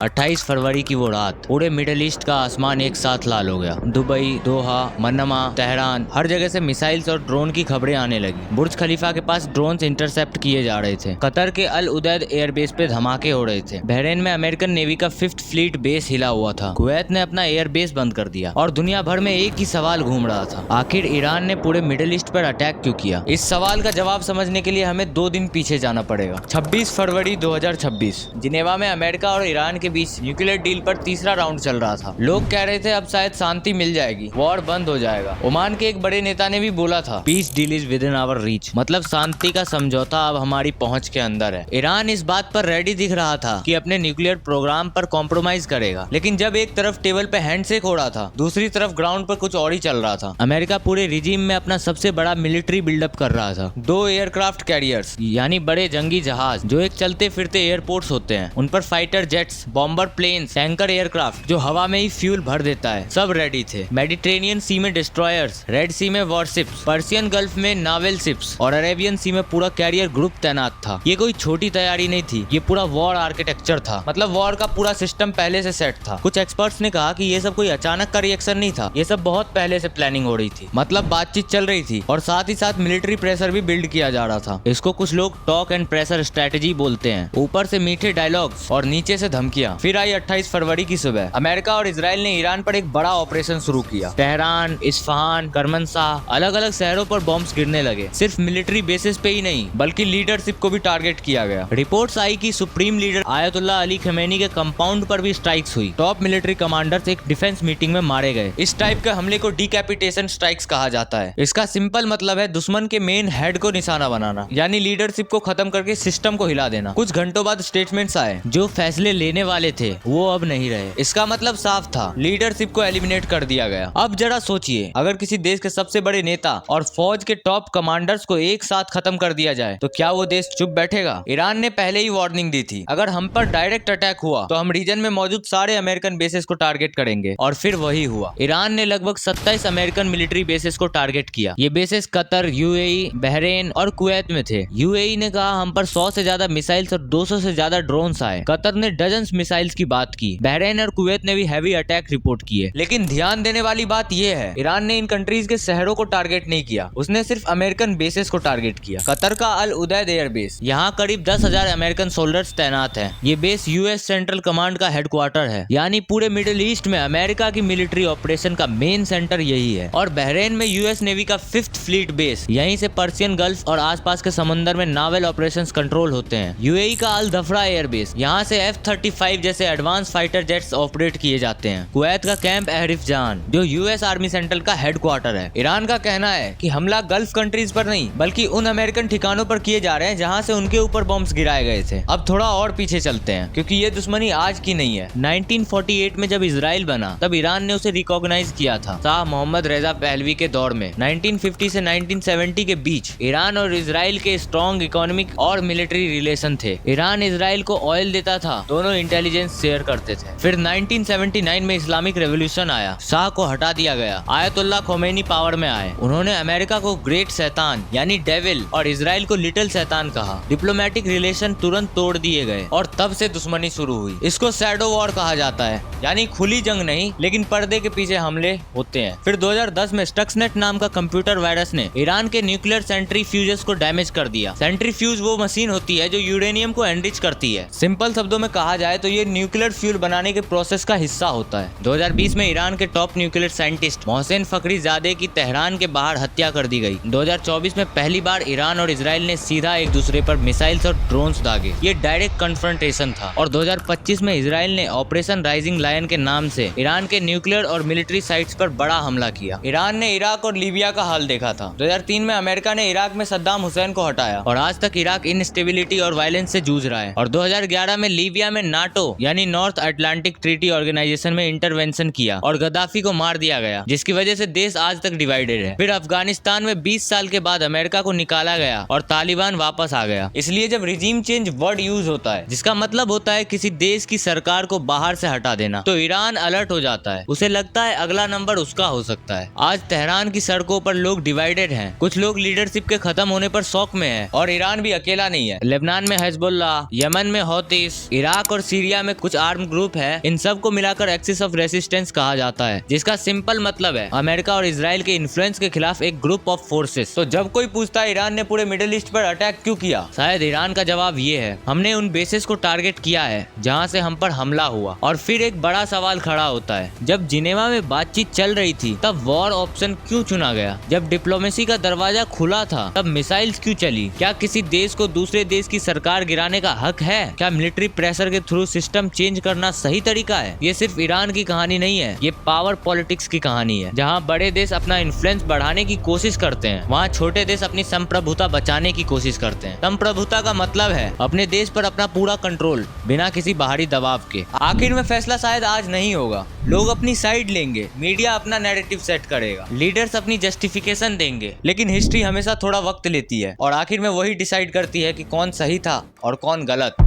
28 फरवरी की वो रात पूरे मिडिल ईस्ट का आसमान एक साथ लाल हो गया। दुबई, दोहा, मन्नमा, तेहरान, हर जगह से मिसाइल्स और ड्रोन की खबरें आने लगी। बुर्ज खलीफा के पास ड्रोन्स इंटरसेप्ट किए जा रहे थे। कतर के अल उदैद एयरबेस पे धमाके हो रहे थे। बहरेन में अमेरिकन नेवी का 5th फ्लीट बेस हिला हुआ था। कुवैत ने अपना एयरबेस बंद कर दिया और दुनिया भर में एक ही सवाल घूम रहा था, आखिर ईरान ने पूरे मिडिल ईस्ट पर अटैक क्यों किया? इस सवाल का जवाब समझने के लिए हमें 2 दिन पीछे जाना पड़ेगा। 26 फरवरी 2026 जिनेवा में अमेरिका और ईरान के बीच न्यूक्लियर डील पर तीसरा राउंड चल रहा था। लोग कह रहे थे अब शायद शांति मिल जाएगी, वॉर बंद हो जाएगा। ओमान के एक बड़े नेता ने भी बोला था peace deal is within our reach, मतलब शांति का समझौता अब हमारी पहुंच के अंदर है। ईरान इस बात पर रेडी दिख रहा था कि अपने न्यूक्लियर प्रोग्राम पर कॉम्प्रोमाइज करेगा, लेकिन जब एक तरफ टेबल पे हैंडशेक हो रहा था, दूसरी तरफ ग्राउंड पर कुछ और ही चल रहा था। अमेरिका पूरे रिजीम में अपना सबसे बड़ा मिलिट्री बिल्डअप कर रहा था। 2 एयरक्राफ्ट कैरियर्स यानी बड़े जंगी जहाज जो एक चलते फिरते एयरपोर्ट्स होते हैं, उन पर fighter jets, bomber planes, tanker aircraft जो हवा में ही फ्यूल भर देता है, सब रेडी थे। मेडिटेरेनियन सी में डिस्ट्रॉयर्स, रेड सी में वॉरशिप्स, पर्शियन गल्फ में नावल शिप्स और अरेबियन सी में पूरा कैरियर ग्रुप तैनात था। ये कोई छोटी तैयारी नहीं थी, ये पूरा वॉर आर्किटेक्चर था, मतलब वॉर का पूरा सिस्टम पहले से सेट था। कुछ एक्सपर्ट्स ने कहा कि ये सब कोई अचानक का रिएक्शन नहीं था, ये सब बहुत पहले से प्लानिंग हो रही थी, मतलब बातचीत चल रही थी और साथ ही साथ मिलिट्री प्रेशर भी बिल्ड किया जा रहा था। इसको कुछ लोग टॉक एंड प्रेशर स्ट्रेटेजी बोलते हैं। ऊपर से मीठे डायलॉग्स और नीचे से धमकियां। फिर आई 28 फरवरी की सुबह। अमेरिका और इजराइल ने ईरान पर एक बड़ा ऑपरेशन शुरू किया। तेहरान, इस्फहान, करमनशाह, अलग अलग शहरों पर बॉम्ब्स गिरने लगे। सिर्फ मिलिट्री बेसिस पे ही नहीं बल्कि लीडरशिप को भी टारगेट किया गया। रिपोर्ट्स आई कि supreme leader Ayatollah Ali Khamenei के कंपाउंड पर भी स्ट्राइक्स हुई। टॉप मिलिट्री कमांडर्स एक डिफेंस मीटिंग में मारे गए। इस टाइप के हमले को डिकैपिटेशन स्ट्राइक्स कहा जाता है। इसका सिंपल मतलब है दुश्मन के मेन हेड को निशाना बनाना, यानी लीडरशिप को खत्म करके सिस्टम को हिला देना। कुछ घंटों बाद स्टेटमेंट्स आए, जो फैसले लेने वाले थे वो अब नहीं रहे। इसका मतलब साफ था, लीडरशिप को एलिमिनेट कर दिया गया। अब जरा सोचिए, अगर किसी देश के सबसे बड़े नेता और फौज के टॉप कमांडर्स को एक साथ खत्म कर दिया जाए तो क्या वो देश चुप बैठेगा? ईरान ने पहले ही वार्निंग दी थी, अगर हम पर डायरेक्ट अटैक हुआ तो हम रीजन में मौजूद सारे अमेरिकन बेसेस को टारगेट करेंगे, और फिर वही हुआ। ईरान ने लगभग 27 अमेरिकन मिलिट्री बेसेस को टारगेट किया। ये बेसेस कतर, यूएई, बहरेन और कुवैत में थे। यूएई ने कहा हम पर 100 से ज्यादा मिसाइल्स और 200 से ज्यादा ड्रोन्स आए। कतर ने डजन्स मिसाइल्स की बात की। बहरेन और कुवैत ने भी हैवी अटैक रिपोर्ट किए। लेकिन ध्यान देने वाली बात यह है, ईरान ने इन कंट्रीज के शहरों को टारगेट नहीं किया, उसने सिर्फ अमेरिकन बेसेस को टारगेट किया। कतर का अल उदैद एयरबेस, यहाँ करीब 10,000 अमेरिकन सोल्जर्स तैनात हैं। ये बेस यूएस सेंट्रल कमांड का हेडक्वार्टर है, यानी पूरे मिडिल ईस्ट में अमेरिका की मिलिट्री ऑपरेशन का मेन सेंटर यही है। और बहरेन में यूएस नेवी का 5th फ्लीट बेस, यहीं से पर्शियन गल्फ और आसपास के समुद्र में नावल ऑपरेशंस कंट्रोल होते हैं। यूएई का अल धफरा एयरबेस, यहाँ से F-35 जैसे एडवांस फाइटर जेट्स ऑपरेट किए जाते हैं। कुवैत का कैंप अहरिफ जहान, जो यूएस आर्मी सेंट्रल का हेडक्वार्टर है। ईरान का कहना है कि हमला गल्फ कंट्रीज पर नहीं बल्कि उन अमेरिकन ठिकानों पर किए जा रहे हैं जहां से उनके ऊपर बॉम्ब्स गिराए गए थे। अब थोड़ा और पीछे चलते हैं, क्योंकि ये दुश्मनी आज की नहीं है। 1948 में जब इजराइल बना तब ईरान ने उसे रिकॉग्नाइज किया था, शाह मोहम्मद रेजा पहलवी के दौर में। 1950 से 1970 के बीच ईरान और इजराइल के स्ट्रॉन्ग इकोनॉमिक और मिलिट्री रिलेशन थे। ईरान इजराइल को ऑयल देता था, दोनों इंटेलिजेंस शेयर करते थे। फिर 1979 में इस्लामिक रेवोल्यूशन आया, शाह को हटा दिया गया, आयतुल्लाह खोमेनी पावर में आए। उन्होंने अमेरिका को ग्रेट शैतान यानी डेविल और इजराइल को लिटिल शैतान कहा। डिप्लोमेटिक रिलेशन तुरंत तोड़ दिए गए और तब से दुश्मनी शुरू हुई। इसको शैडो वॉर कहा जाता है, यानी खुली जंग नहीं लेकिन पर्दे के पीछे हमले होते हैं। फिर 2010 में स्टक्सनेट नाम का कंप्यूटर वायरस ने ईरान के न्यूक्लियर सेंट्रीफ्यूजेस को डैमेज कर दिया। सेंट्रीफ्यूज वो मशीन होती है जो यूरेनियम को एनरिच करती है। सिंपल शब्दों में कहा जाए तो ये न्यूक्लियर फ्यूल बनाने के प्रोसेस का हिस्सा होता है। 2020 में ईरान के top nuclear scientist Mohsen Fakhrizadeh की तेहरान के बाहर हत्या कर दी गई। 2024 में पहली बार ईरान और इजराइल ने सीधा एक दूसरे पर मिसाइल्स और ड्रोन्स दागे। ये डायरेक्ट कन्फ्रंटेशन था। और 2025 में इजराइल ने ऑपरेशन राइजिंग लायन के नाम से ईरान के न्यूक्लियर और मिलिट्री साइट्स पर बड़ा हमला किया। ईरान ने इराक और लीबिया का हाल देखा था। 2003 में अमेरिका ने इराक में सद्दाम हुसैन को हटाया और आज तक इराक इनस्टेबिलिटी और वायलेंस से जूझ रहा है। और 2011 में लीबिया में नाटो यानी नॉर्थ अटलांटिक ट्रीटी ऑर्गेनाइजेशन में इंटरवेंशन किया और गद्दाफी को मार दिया गया, जिसकी वजह से देश आज तक डिवाइडेड है। फिर अफगानिस्तान में 20 साल के बाद अमेरिका को निकाला गया और तालिबान वापस आ गया। इसलिए जब रिजीम चेंज वर्ड यूज होता है जिसका मतलब होता है किसी देश की सरकार को बाहर से हटा देना, तो ईरान अलर्ट हो जाता है। उसे लगता है अगला नंबर उसका हो सकता है। आज तेहरान की सड़कों पर लोग डिवाइडेड हैं। कुछ लोग लीडरशिप के खत्म होने पर शौक में हैं और ईरान भी अकेला नहीं है। लेबनान में हिजबुल्लाह, यमन में हौतीस, इराक और सीरिया सीरिया में कुछ आर्म ग्रुप है, इन सब को मिलाकर एक्सिस ऑफ रेसिस्टेंस कहा जाता है, जिसका सिंपल मतलब है अमेरिका और इजराइल के इन्फ्लुएंस के खिलाफ एक ग्रुप ऑफ फोर्सेस। तो जब कोई पूछता है ईरान ने पूरे मिडिल ईस्ट पर अटैक क्यों किया, शायद ईरान का जवाब ये है, हमने उन बेसेस को टारगेट किया है जहाँ से हम पर हमला हुआ। और फिर एक बड़ा सवाल खड़ा होता है, जब जिनेवा में बातचीत चल रही थी तब वॉर ऑप्शन क्यों चुना गया? जब डिप्लोमेसी का दरवाजा खुला था तब मिसाइल्स क्यों चली? क्या किसी देश को दूसरे देश की सरकार गिराने का हक है? क्या मिलिट्री प्रेशर के थ्रू सिस्टम चेंज करना सही तरीका है? ये सिर्फ ईरान की कहानी नहीं है, ये पावर पॉलिटिक्स की कहानी है, जहाँ बड़े देश अपना इन्फ्लुएंस बढ़ाने की कोशिश करते हैं, वहाँ छोटे देश अपनी संप्रभुता बचाने की कोशिश करते हैं। संप्रभुता का मतलब है अपने देश पर अपना पूरा कंट्रोल बिना किसी बाहरी दबाव के। आखिर में फैसला शायद आज नहीं होगा, लोग अपनी साइड लेंगे, मीडिया अपना नैरेटिव सेट करेगा, लीडर्स अपनी जस्टिफिकेशन देंगे, लेकिन हिस्ट्री हमेशा थोड़ा वक्त लेती है और आखिर में वही डिसाइड करती है कि कौन सही था और कौन गलत।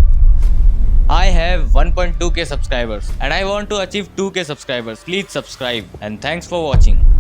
I have 1.2k subscribers and I want to achieve 2k subscribers. Please subscribe and thanks for watching.